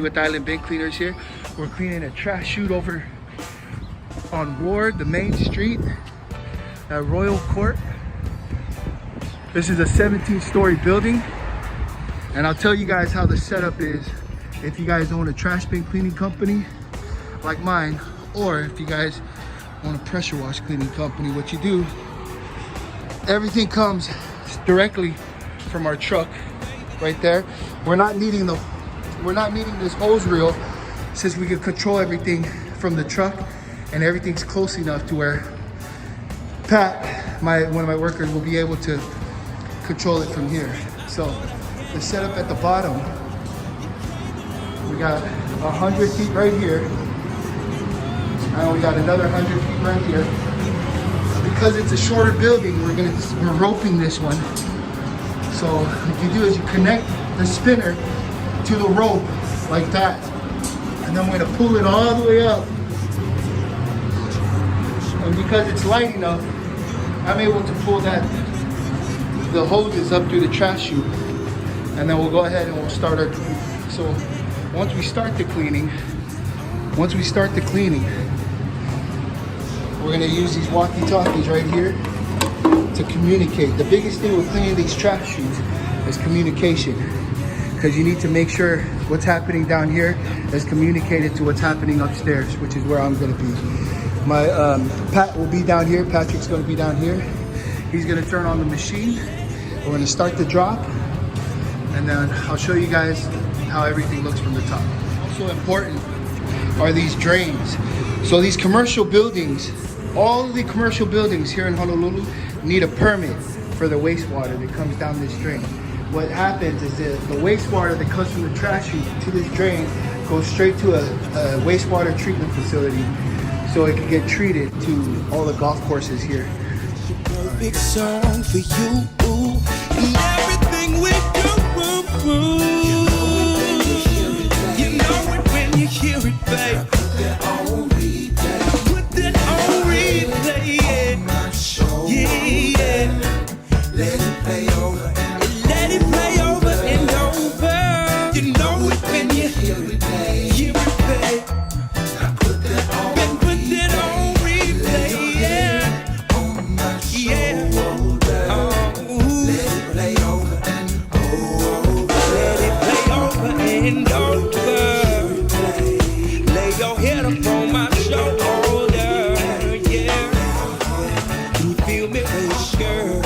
Coffee with Island Bin Cleaners here. We're cleaning a trash chute over on Ward, the main street at Royal Court. This is a 17-story building, and I'll tell you guys how the setup is if you guys own a trash bin cleaning company like mine, or if you guys own a pressure wash cleaning company. What you do, everything comes directly from our truck right there. We're not needing this hose reel, since we can control everything from the truck, and everything's close enough to where Pat, one of my workers, will be able to control it from here. So the setup at the bottom, we got 100 feet right here, and we got another 100 feet right here. Because it's a shorter building, we're roping this one. So what you do is you connect the spinner to the rope like that, and then we're gonna pull it all the way up. And because it's light enough, I'm able to pull the hoses up through the trash chute, and then we'll go ahead and we'll start our cleaning. So once we start the cleaning, we're gonna use these walkie-talkies right here to communicate. The biggest thing with cleaning these trash chutes is communication, because you need to make sure what's happening down here is communicated to what's happening upstairs, which is where I'm gonna be. My Pat will be down here. Patrick's gonna be down here. He's gonna turn on the machine. We're gonna start the drop, and then I'll show you guys how everything looks from the top. Also important are these drains. So these commercial buildings, all of the commercial buildings here in Honolulu need a permit for the wastewater that comes down this drain. What happens is that the wastewater that comes from the trash chute to this drain goes straight to a wastewater treatment facility, so it can get treated to all the golf courses here. Big song for you, and everything we do. You know it when you hear it, babe. Put that on replay, yeah. Let it play over and over. You know it when you hear it, babe. I put that on replay, yeah. Lay your head up on my shoulder, yeah. You feel me, baby, girl.